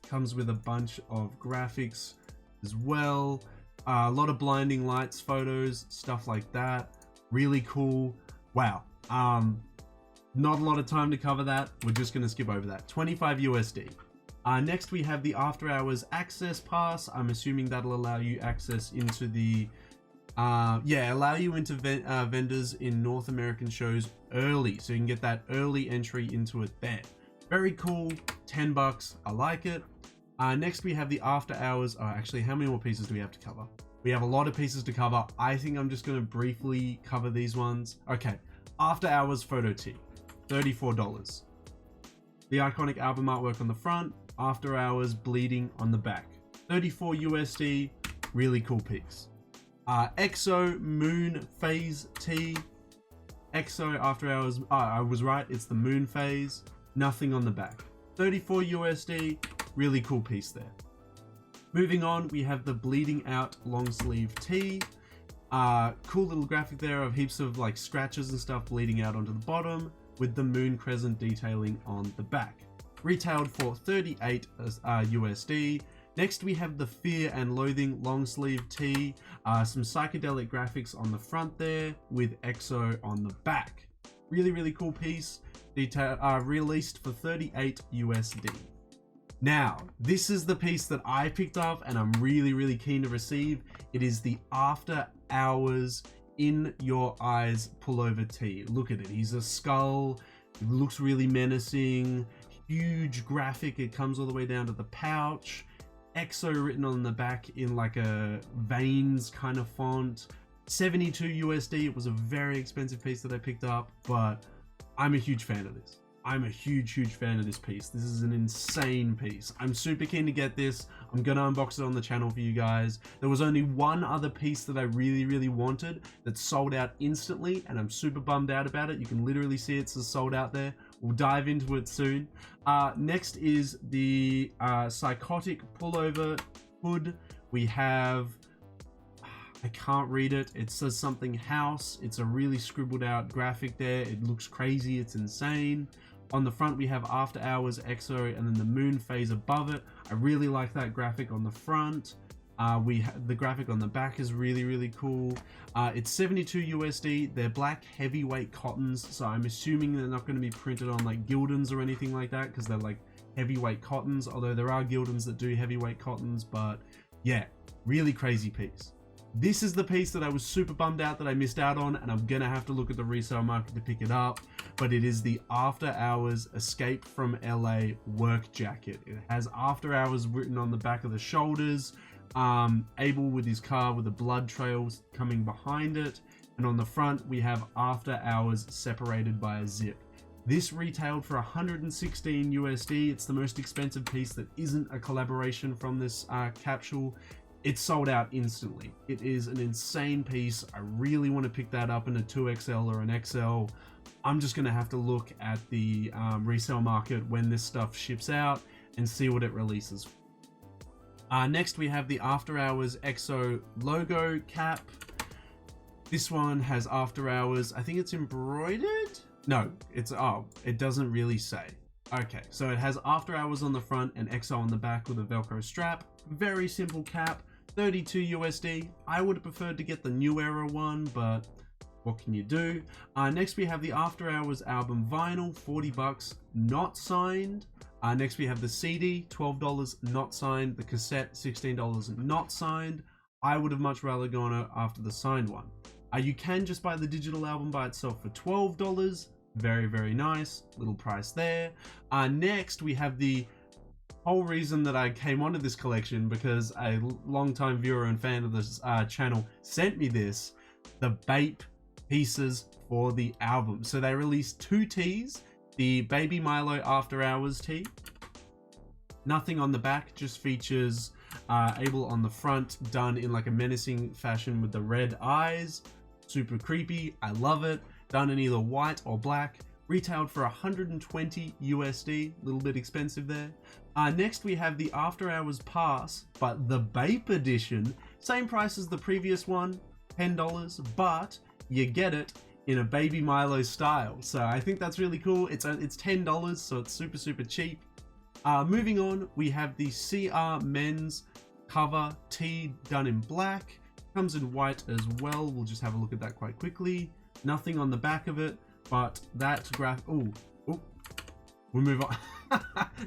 Comes with a bunch of graphics as well. A lot of blinding lights, photos, stuff like that. Really cool. Wow. Not a lot of time to cover that. We're just going to skip over that. 25 USD. Next we have the After Hours Access Pass. I'm assuming that'll allow you access into the allow you into vendors in North American shows early, so you can get that early entry into it there. Very cool. 10 bucks. I like it. Next we have the After Hours. Oh, actually, how many more pieces do we have to cover? We have a lot of pieces to cover. I think I'm just going to briefly cover these ones. Okay, After Hours Photo Tee, $34. The iconic album artwork on the front, After Hours bleeding on the back, 34 USD. Really cool piece. EXO Moon Phase Tee. EXO After Hours. I was right. It's the Moon Phase. Nothing on the back. 34 USD. Really cool piece there. Moving on, we have the Bleeding Out long sleeve tee. Cool little graphic there of heaps of like scratches and stuff bleeding out onto the bottom with the moon crescent detailing on the back. Retailed for 38 USD. Next we have the Fear and Loathing long sleeve tee. Some psychedelic graphics on the front there with EXO on the back. Really, really cool piece. Released for 38 USD. Now, this is the piece that I picked up and I'm really, really keen to receive. It is the After Hours In Your Eyes pullover tee. Look at it. He's a skull. It looks really menacing. Huge graphic. It comes all the way down to the pouch. EXO written on the back in like a veins kind of font. 72 USD. It was a very expensive piece that I picked up, but I'm a huge fan of this. I'm a huge, huge fan of this piece. This is an insane piece. I'm super keen to get this. I'm gonna unbox it on the channel for you guys. There was only one other piece that I really, really wanted that sold out instantly, and I'm super bummed out about it. You can literally see it's sold out there. We'll dive into it soon. Next is the Psychotic pullover hood. We have, I can't read it. It says something house. It's a really scribbled out graphic there. It looks crazy. It's insane. On the front, we have After Hours EXO and then the moon phase above it. I really like that graphic on the front. The graphic on the back is really, really cool. It's 72 USD. They're black heavyweight cottons, so I'm assuming they're not going to be printed on like Gildans or anything like that because they're like heavyweight cottons, although there are Gildans that do heavyweight cottons. But yeah, really crazy piece. This is the piece that I was super bummed out that I missed out on, and I'm gonna have to look at the resale market to pick it up. But it is the After Hours Escape from LA work jacket. It has After Hours written on the back of the shoulders. Abel with his car with the blood trails coming behind it, and on the front we have After Hours separated by a zip. This retailed for 116 USD. It's the most expensive piece that isn't a collaboration from this capsule. It sold out instantly. It is an insane piece. I really want to pick that up in a 2XL or an XL. I'm just going to have to look at the resale market when this stuff ships out and see what it releases. Next we have the After Hours EXO logo cap. This one has After Hours. I think it's embroidered? No, it doesn't really say. Okay, so it has After Hours on the front and EXO on the back with a Velcro strap. Very simple cap. 32 USD. I would have preferred to get the New Era one, but What can you do? Next we have the After Hours album vinyl, $40, not signed. Next we have the CD, $12, not signed. The cassette, $16, not signed. I would have much rather gone after the signed one. You can just buy the digital album by itself for $12. Very, very nice. Little price there. Next we have the whole reason that I came onto this collection, because a long-time viewer and fan of this channel sent me this, the Bape pieces for the album. So they released 2 tees, the Baby Milo After Hours tee, nothing on the back, just features Abel on the front, done in like a menacing fashion with the red eyes, super creepy, I love it, done in either white or black, retailed for 120 USD, a little bit expensive there. Next we have the After Hours Pass, but the Bape edition, same price as the previous one, $10, but you get it in a Baby Milo style. So I think that's really cool. It's $10, so it's super, super cheap. Moving on, we have the CR Men's cover tee done in black. Comes in white as well. We'll just have a look at that quite quickly. Nothing on the back of it, but that graphic, we'll move on.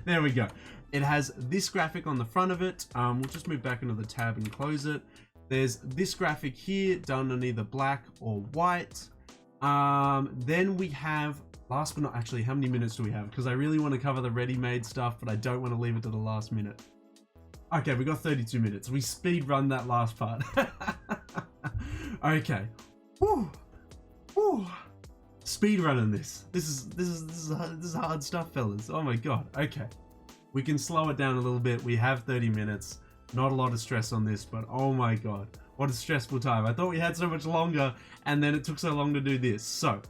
There we go. It has this graphic on the front of it. We'll just move back into the tab and close it. There's this graphic here done in either black or white. Then we have, last but not, actually, how many minutes do we have? Because I really want to cover the ready-made stuff, but I don't want to leave it to the last minute. Okay, we got 32 minutes. We speed run that last part. Okay. Whew. Whew. Speed running this. This is hard stuff, fellas. Oh my god. Okay. We can slow it down a little bit. We have 30 minutes. Not a lot of stress on this, but oh my god, what a stressful time. I thought we had so much longer, and then it took so long to do this. So,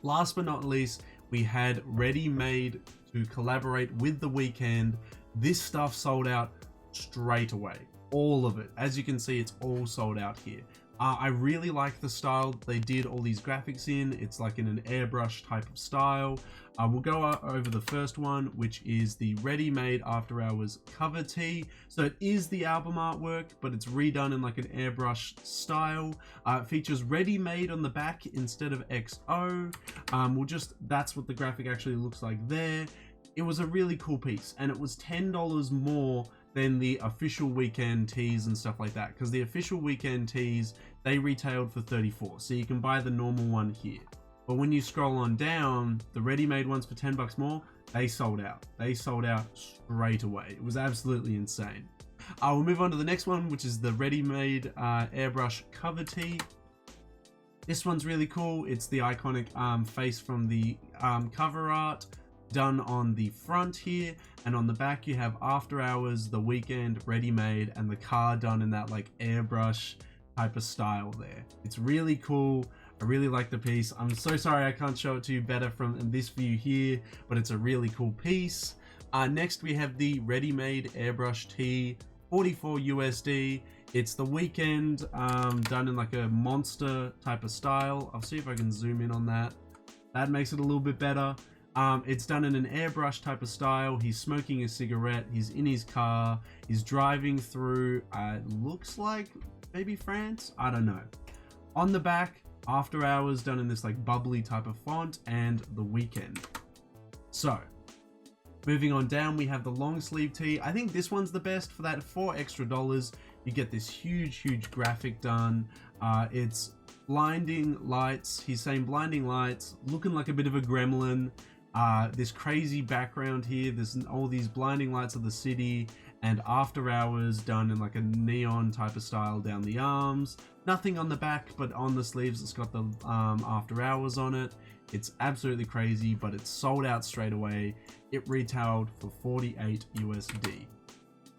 last but not least, we had Ready Made to collaborate with The Weeknd. This stuff sold out straight away. All of it. As you can see, it's all sold out here. I really like the style they did all these graphics in. It's like in an airbrush type of style. We'll go over the first one, which is the Ready Made After Hours cover tee. So it is the album artwork, but it's redone in like an airbrush style. It features Ready Made on the back instead of XO. That's what the graphic actually looks like there. It was a really cool piece, and it was $10 more than the official Weeknd tees and stuff like that, because the official Weeknd tees, they retailed for $34, so you can buy the normal one here. But when you scroll on down, the ready-made ones for $10 more, they sold out. They sold out straight away. It was absolutely insane. We'll move on to the next one, which is the ready-made airbrush cover tee. This one's really cool. It's the iconic face from the cover art done on the front here, and on the back you have After Hours, The Weeknd, Ready Made, and the car done in that like airbrush type of style there. It's really cool. I really like the piece. I'm so sorry I can't show it to you better from this view here, but it's a really cool piece. Next we have the Ready Made airbrush tee, 44 USD. It's The Weeknd done in like a monster type of style. I'll see if I can zoom in on that. That makes it a little bit better. It's done in an airbrush type of style. He's smoking a cigarette. He's in his car. He's driving through, looks like maybe France? I don't know. On the back, After Hours done in this like bubbly type of font, and The Weeknd. So, moving on down, we have the long sleeve tee. I think this one's the best for that $4 extra. You get this huge graphic done. It's blinding lights. He's saying blinding lights, looking like a bit of a gremlin. This crazy background here, there's all these blinding lights of the city, and After Hours done in like a neon type of style down the arms. Nothing on the back, but on the sleeves it's got the After Hours on it. It's absolutely crazy, but it's sold out straight away. It retailed for 48 USD.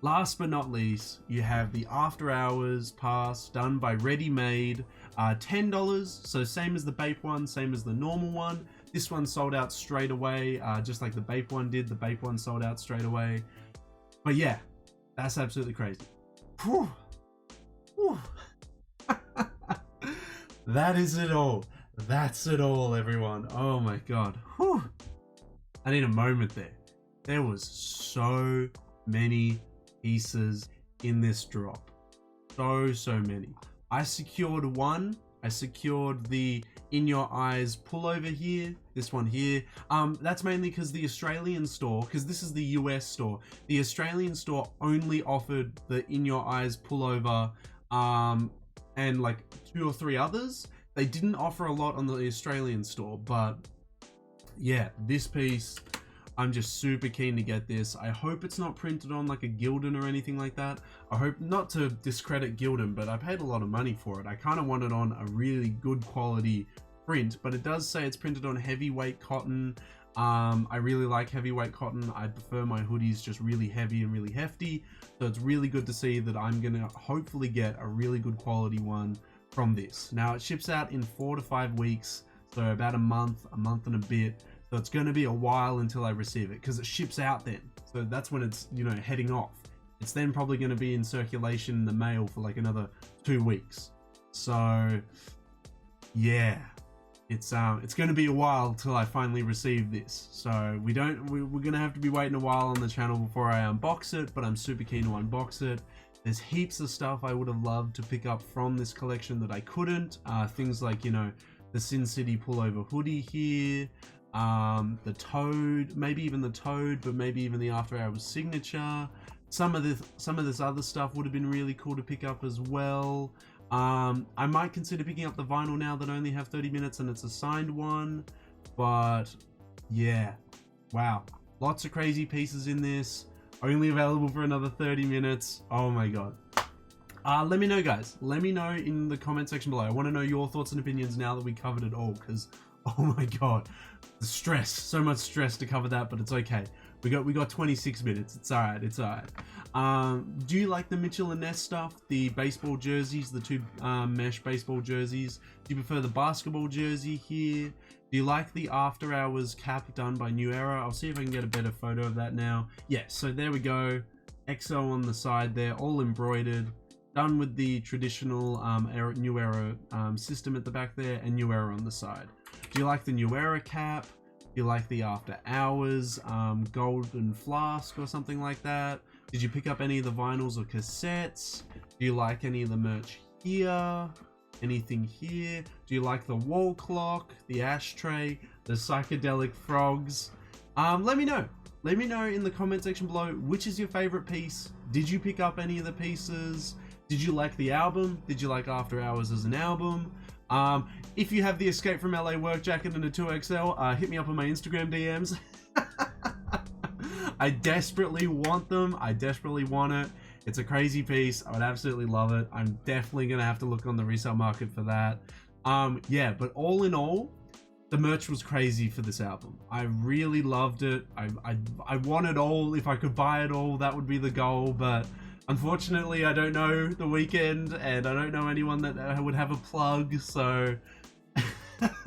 Last but not least, you have the After Hours pass done by Ready Made, $10, so same as the Bape one, same as the normal one. This one sold out straight away, just like the Bape one did. The Bape one sold out straight away. But yeah, that's absolutely crazy. Whew. Whew. That is it all. That's it all, everyone. Oh my god. Whew. I need a moment there. There was so many pieces in this drop. So many. I secured one I secured the In Your Eyes pullover here, this one here. That's mainly because the Australian store, because this is the US store, the Australian store only offered the In Your Eyes pullover and like 2 or 3 others. They didn't offer a lot on the Australian store, but yeah, this piece, I'm just super keen to get this. I hope it's not printed on like a Gildan or anything like that. I hope not to discredit Gildan, but I paid a lot of money for it. I kind of want it on a really good quality print, but it does say it's printed on heavyweight cotton. I really like heavyweight cotton. I prefer my hoodies just really heavy and really hefty. So it's really good to see that I'm gonna hopefully get a really good quality one from this. Now it ships out in 4 to 5 weeks. So about a month and a bit. So it's going to be a while until I receive it because it ships out then. So that's when it's, you know, heading off. It's then probably going to be in circulation in the mail for like another 2 weeks. So yeah, it's going to be a while till I finally receive this. So we're going to have to be waiting a while on the channel before I unbox it, but I'm super keen to unbox it. There's heaps of stuff I would have loved to pick up from this collection that I couldn't. Things like, you know, the Sin City pullover hoodie here, the Toad, maybe even the Toad, but maybe even the After Hours signature. Some of this other stuff would have been really cool to pick up as well. I might consider picking up the vinyl now that I only have 30 minutes and it's a signed one. But yeah, wow, lots of crazy pieces in this. Only available for another 30 minutes. Oh my god. Let me know, guys. Let me know in the comment section below. I want to know your thoughts and opinions now that we covered it all, because oh my god, the stress, so much stress to cover that, but it's okay. We got 26 minutes. It's alright. It's alright. Do you like the Mitchell and Ness stuff? The baseball jerseys, the 2 mesh baseball jerseys. Do you prefer the basketball jersey here? Do you like the After Hours cap done by New Era? I'll see if I can get a better photo of that now. Yeah, so there we go. XO on the side there, all embroidered. Done with the traditional New Era system at the back there, and New Era on the side. Do you like the New Era cap? Do you like the After Hours golden flask or something like that? Did you pick up any of the vinyls or cassettes? Do you like any of the merch here? Anything here? Do you like the wall clock, the ashtray, the psychedelic frogs? Let me know. Let me know in the comment section below, which is your favorite piece? Did you pick up any of the pieces? Did you like the album? Did you like After Hours as an album? If you have the Escape from LA work jacket and a 2XL, hit me up on my Instagram DMs. I desperately want them. I desperately want it. It's a crazy piece. I would absolutely love it. I'm definitely going to have to look on the resale market for that. Yeah, but all in all, the merch was crazy for this album. I really loved it. I want it all. If I could buy it all, that would be the goal, but unfortunately, I don't know the Weeknd, and I don't know anyone that would have a plug, so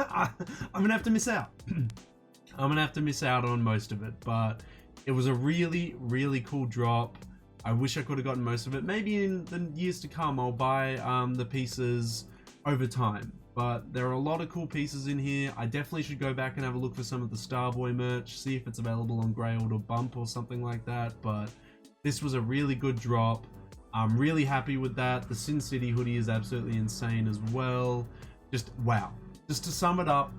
I'm gonna have to miss out. I'm gonna have to miss out on most of it, but it was a really, really cool drop. I wish I could have gotten most of it. Maybe in the years to come, I'll buy the pieces over time. But there are a lot of cool pieces in here. I definitely should go back and have a look for some of the Starboy merch, see if it's available on Grailed or Bump or something like that, but this was a really good drop. I'm really happy with that. The Sin City hoodie is absolutely insane as well. Just wow. Just to sum it up,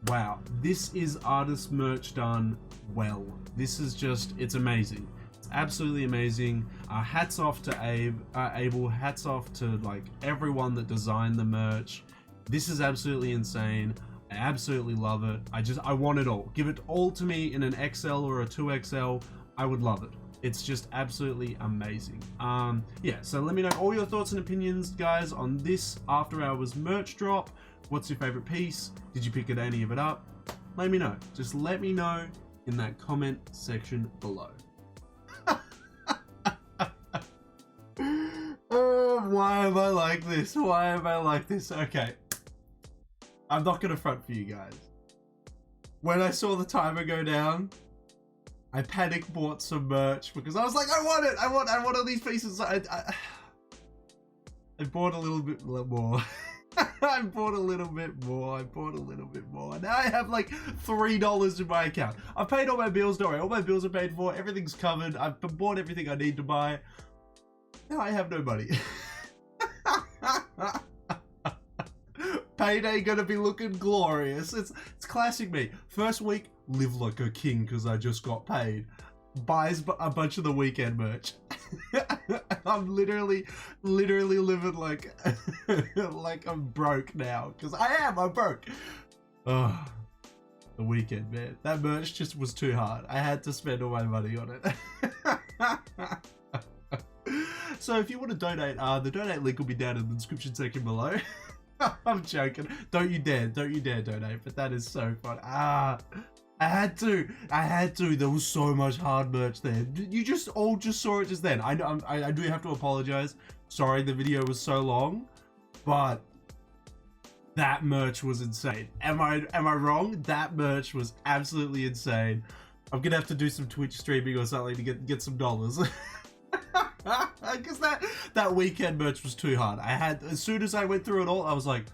wow. This is artist merch done well. This is just, it's amazing. It's absolutely amazing. Hats off to Abel. Hats off to like everyone that designed the merch. This is absolutely insane. I absolutely love it. I want it all. Give it all to me in an XL or a 2XL. I would love it. It's just absolutely amazing. Yeah, so let me know all your thoughts and opinions, guys, on this After Hours merch drop. What's your favorite piece? Did you pick any of it up? Let me know. Just let me know in that comment section below. Oh, why am I like this? Why am I like this? Okay. I'm not gonna front for you guys. When I saw the timer go down, I panic bought some merch because I was like, I want it. I want all these pieces. I bought a little bit more. I bought a little bit more. I bought a little bit more. Now I have like $3 in my account. I've paid all my bills. Don't worry, all my bills are paid for. Everything's covered. I've bought everything I need to buy. Now I have no money. Payday gonna be looking glorious. It's classic me. First week, live like a king because I just got paid. Buys a bunch of the Weeknd merch. I'm literally living like like I'm broke now, because I'm broke. Oh, the Weeknd, man, that merch just was too hard. I had to spend all my money on it. So if you want to donate, the donate link will be down in the description section below. I'm joking. Don't you dare donate, but that is so fun. I had to. There was so much hard merch there. You just saw it just then. I do have to apologize. Sorry the video was so long, but that merch was insane. Am I wrong? That merch was absolutely insane. I'm gonna have to do some Twitch streaming or something to get some dollars. Because that Weeknd merch was too hard. As soon as I went through it all, I was like,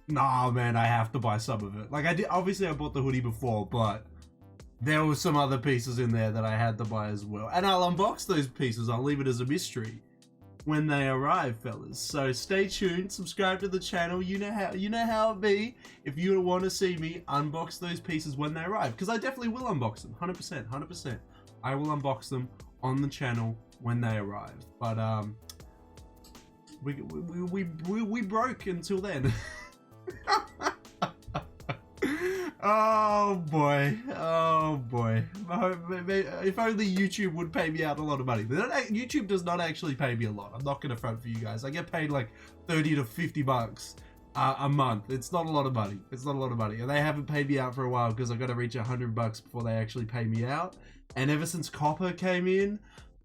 nah, man, I have to buy some of it. Like, I did, obviously I bought the hoodie before, but there were some other pieces in there that I had to buy as well. And I'll unbox those pieces. I'll leave it as a mystery when they arrive, fellas. So stay tuned, subscribe to the channel. You know how it be. If you want to see me unbox those pieces when they arrive, because I definitely will unbox them, 100%. I will unbox them on the channel when they arrive. But we broke until then. Oh boy. If only YouTube would pay me out a lot of money. YouTube does not actually pay me a lot. I'm not gonna front for you guys. I get paid like 30 to 50 bucks a month. It's not a lot of money. And they haven't paid me out for a while because I got to reach 100 bucks before they actually pay me out. And ever since Copper came in,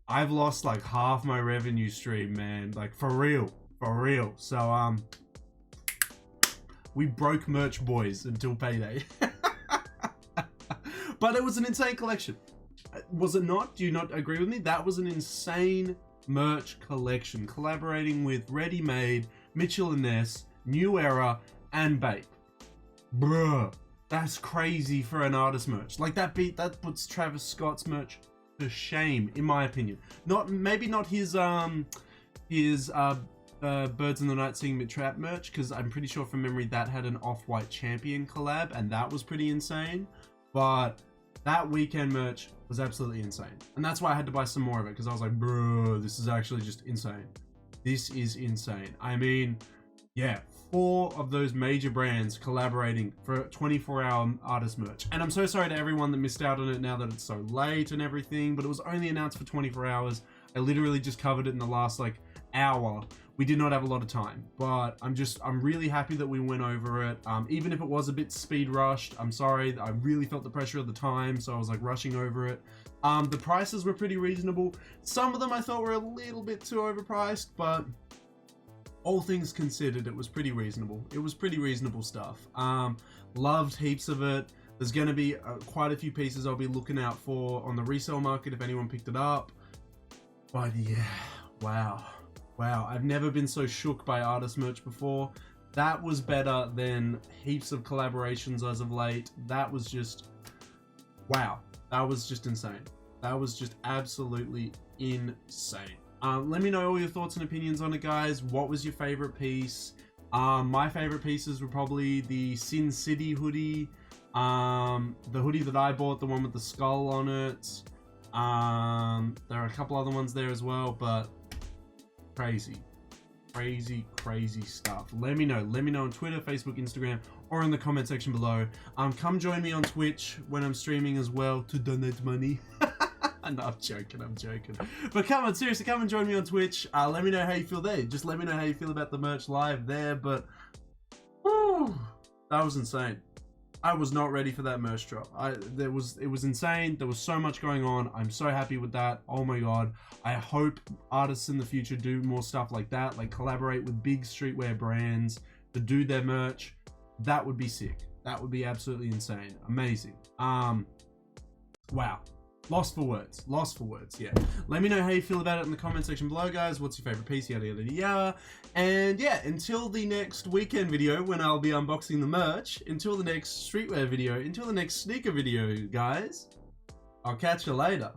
I've lost like half my revenue stream, man. Like for real. So we broke merch, boys, until Payday. But it was an insane collection. Was it not? Do you not agree with me? That was an insane merch collection, collaborating with Ready Made, Mitchell & Ness, New Era, and Bape. Bruh, that's crazy for an artist merch. Like that puts Travis Scott's merch to shame, in my opinion. Maybe not his Birds in the Night Singing With Trap merch, because I'm pretty sure from memory that had an Off-White Champion collab, and that was pretty insane. But that Weeknd merch was absolutely insane, and that's why I had to buy some more of it, because I was like, bro, this is actually just insane. This is insane. I mean, yeah, 4 of those major brands collaborating for 24-hour artist merch. And I'm so sorry to everyone that missed out on it now that it's so late and everything, but it was only announced for 24 hours. I literally just covered it in the last like hour. We did not have a lot of time, but I'm really happy that we went over it. Even if it was a bit speed rushed, I'm sorry. I really felt the pressure of the time, so I was like rushing over it. The prices were pretty reasonable. Some of them I thought were a little bit too overpriced, but all things considered, it was pretty reasonable. It was pretty reasonable stuff. Loved heaps of it. There's going to be quite a few pieces I'll be looking out for on the resale market if anyone picked it up. But yeah, wow, I've never been so shook by artist merch before. That was better than heaps of collaborations as of late. That was just, wow, that was just insane. That was just absolutely insane. Let me know all your thoughts and opinions on it, guys. What was your favorite piece? My favorite pieces were probably the Sin City hoodie, the hoodie that I bought, the one with the skull on it. There are a couple other ones there as well, but crazy stuff. Let me know on Twitter, Facebook, Instagram, or in the comment section below. Come join me on Twitch when I'm streaming as well to donate money. No, I'm joking. But come on, seriously, come and join me on Twitch. Let me know how you feel there. Just let me know how you feel about the merch live there. But whew, that was insane. I was not ready for that merch drop. It was insane. There was so much going on. I'm so happy with that. Oh my god. I hope artists in the future do more stuff like that, like collaborate with big streetwear brands to do their merch. That would be sick. That would be absolutely insane. Amazing. Wow. Lost for words, yeah. Let me know how you feel about it in the comment section below, guys. What's your favorite piece, yada yada yada. And yeah, until the next Weeknd video when I'll be unboxing the merch, until the next streetwear video, until the next sneaker video, guys, I'll catch you later.